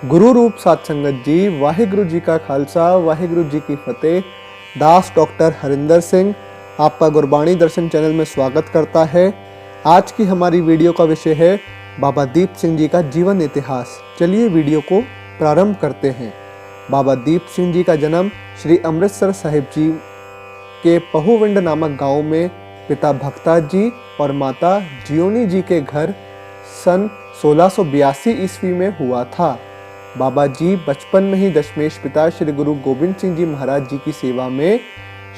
गुरु रूप साध संगत जी, वाहिगुरु जी का खालसा, वाहिगुरु जी की फतेह। दास डॉक्टर हरिंदर सिंह आपका गुरबाणी दर्शन चैनल में स्वागत करता है। आज की हमारी वीडियो का विषय है बाबा दीप सिंह जी का जीवन इतिहास। चलिए वीडियो को प्रारंभ करते हैं। बाबा दीप सिंह जी का जन्म श्री अमृतसर साहिब जी के पहुविंड नामक गांव में पिता भक्ता जी और माता जियोनी जी के घर सन 1682 ईस्वी में हुआ था। बाबा जी बचपन में ही दशमेश पिता श्री गुरु गोबिंद सिंह जी महाराज जी की सेवा में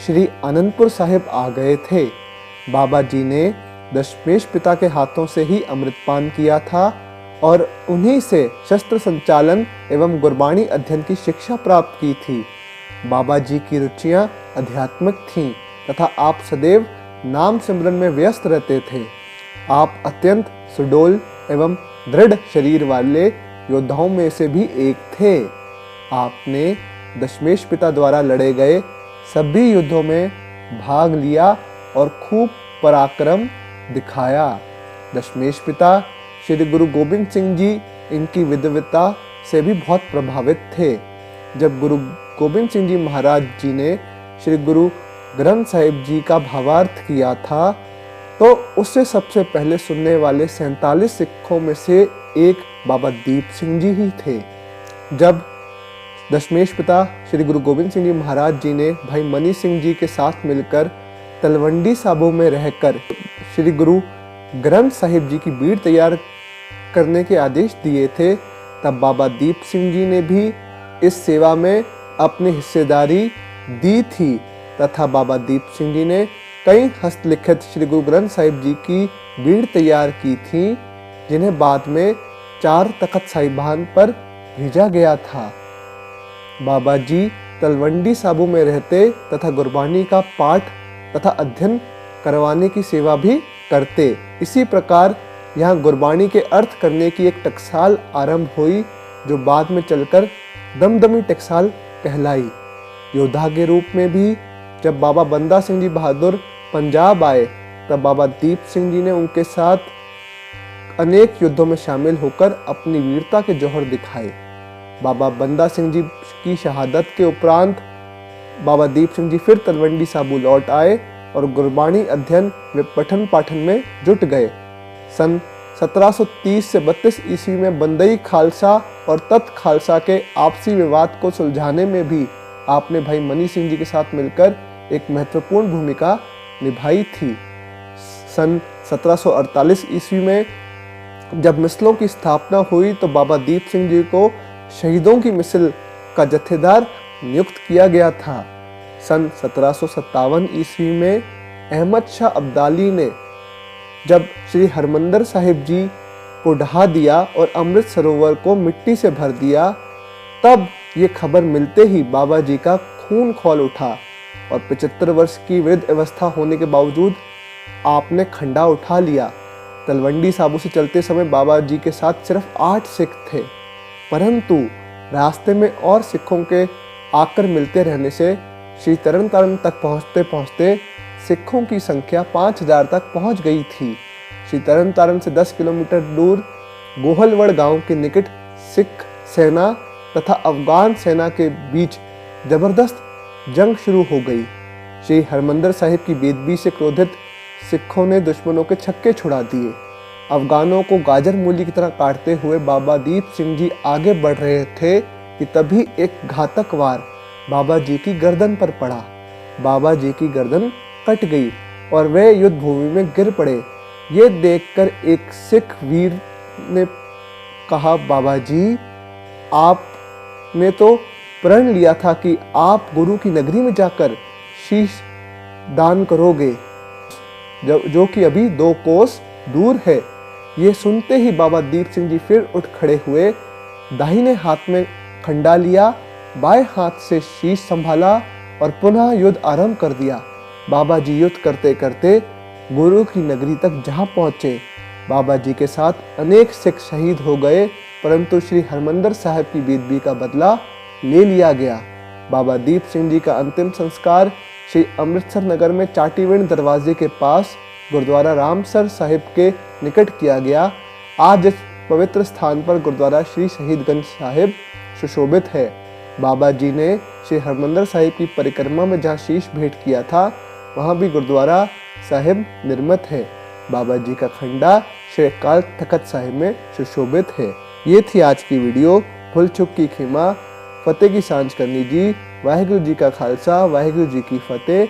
श्री आनंदपुर साहिब आ गए थे। बाबा जी ने दशमेश पिता के हाथों से ही अमृतपान किया था और उन्हीं से शस्त्र संचालन एवं गुरबाणी अध्ययन की शिक्षा प्राप्त की थी। बाबा जी की रुचियां आध्यात्मिक थीं तथा आप सदैव नाम सिमरन में व्यस्त रहते थे। आप अत्यंत सुडौल एवं दृढ़ शरीर वाले योद्धाओं में से भी एक थे। आपने दशमेश पिता द्वारा लड़े गए सभी युद्धों में भाग लिया और खूब पराक्रम दिखाया। दशमेश पिता श्री गुरु गोबिंद सिंह जी इनकी विद्वता से भी बहुत प्रभावित थे। जब गुरु गोबिंद सिंह जी महाराज जी ने श्री गुरु ग्रंथ साहिब जी का भावार्थ किया था तो उससे सबसे पहले सुनने वाले 47 सिखों में से एक बाबा दीप सिंह जी ही थे। जब दशमेश पिता श्री गुरु गोबिंद सिंह जी महाराज जी ने भाई मनी सिंह जी के साथ मिलकर तलवंडी साबो में रहकर श्री गुरु ग्रंथ साहिब जी की बीड़ तैयार करने के आदेश दिए थे, तब बाबा दीप सिंह जी ने भी इस सेवा में अपनी हिस्सेदारी दी थी तथा बाबा दीप सिंह जी ने कई हस्तलिखित श्री गुरु ग्रंथ साहिब जी की बीड़ तैयार की थी, जिन्हें बाद में 4 तख्त साहिबान पर भेजा गया था। बाबा जी तलवंडी साबू में रहते तथा गुरबानी का पाठ तथा अध्ययन करवाने की सेवा भी करते। इसी प्रकार यहाँ गुरबानी के अर्थ करने की एक टकसाल आरंभ हुई, जो बाद में चलकर दमदमी टकसाल कहलाई। योद्धा के रूप में भी जब बाबा बंदा सिंह जी बहादुर पंजाब आए, तब बाबा दीप सिंह जी ने उनके साथ अनेक युद्धों में शामिल होकर अपनी वीरता के जौहर दिखाए। बाबा बंदा सिंह जी की शहादत के उपरांत बाबा दीप सिंह जी फिर तलवंडी साबू लौट आए और गुरबाणी अध्ययन व पठन पाठन में जुट गए। सन 1730 से 32 ईस्वी में बंदई खालसा और तत् खालसा के आपसी विवाद को सुलझाने में भी आपने भाई मनी सिंह जी के साथ मिलकर एक महत्वपूर्ण भूमिका निभाई थी। सन 1748 ईस्वी में जब मिसलों की स्थापना हुई तो बाबा दीप सिंह जी को शहीदों की मिसल का जत्थेदार नियुक्त किया गया था। सन 1757 ईस्वी में अहमद शाह अब्दाली ने जब श्री हरमंदर साहिब जी को ढहा दिया और अमृत सरोवर को मिट्टी से भर दिया, तब ये खबर मिलते ही बाबा जी का खून खौल उठा और 75 वर्ष की वृद्ध अवस्था होने के बावजूद आपने खंडा उठा लिया। तलवंडी साबू से चलते समय बाबा जी के साथ सिर्फ 8 सिख थे, परंतु रास्ते में और सिखों के आकर मिलते रहने से श्री तरन तारण तक पहुँचते पहुँचते सिखों की संख्या 5000 तक पहुँच गई थी। श्री तरन तारण से 10 किलोमीटर दूर गोहलवड़ गांव के निकट सिख सेना तथा अफगान सेना के बीच जबरदस्त जंग शुरू हो गई। श्री हरमंदर साहिब की बेदबी से क्रोधित सिखों ने दुश्मनों के छक्के छुड़ा दिए। अफगानों को गाजर मूली की तरह काटते हुए बाबा दीप सिंह जी आगे बढ़ रहे थे कि तभी एक घातक वार बाबा जी की गर्दन पर पड़ा। बाबा जी की गर्दन कट गई और वे युद्ध भूमि में गिर पड़े। ये देखकर एक सिख वीर ने कहा, बाबा जी, आपने तो प्रण लिया था कि आप गुरु की नगरी में जाकर शीश दान करोगे, जो कि अभी 2 कोस दूर है। ये सुनते ही बाबा दीप सिंह जी फिर उठ खड़े हुए, दाहिने हाथ में खंडा लिया, बाएं हाथ से शीश संभाला और पुनः युद्ध आरंभ कर दिया। बाबा जी युद्ध करते करते गुरु की नगरी तक जहां पहुंचे। बाबा जी के साथ अनेक सिख शहीद हो गए, परंतु श्री हरमंदर साहिब की बेदबी का बदला ले लिया गया। बाबा दीप सिंह जी का अंतिम संस्कार श्री अमृतसर नगर में चाटीविंड दरवाजे के पास गुरुद्वारा रामसर साहिब के निकट किया गया। आज पवित्र स्थान पर गुरुद्वारा श्री शहीदगंज साहिब सुशोभित है। बाबा जी ने श्री हरमंदिर साहिब की परिक्रमा में जहाँ शीश भेंट किया था, वहाँ भी गुरुद्वारा साहिब निर्मित है। बाबा जी का खंडा श्री अकाल तख्त साहिब में सुशोभित है। ये थी आज की वीडियो। भूल चूक की खिमा, फतेह की सांझ करनी जी। वाहिगुरु जी का खालसा, वाहिगुरु जी की फतेह।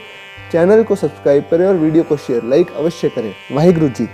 चैनल को सब्सक्राइब करें और वीडियो को शेयर लाइक अवश्य करें। वाहिगुरु जी।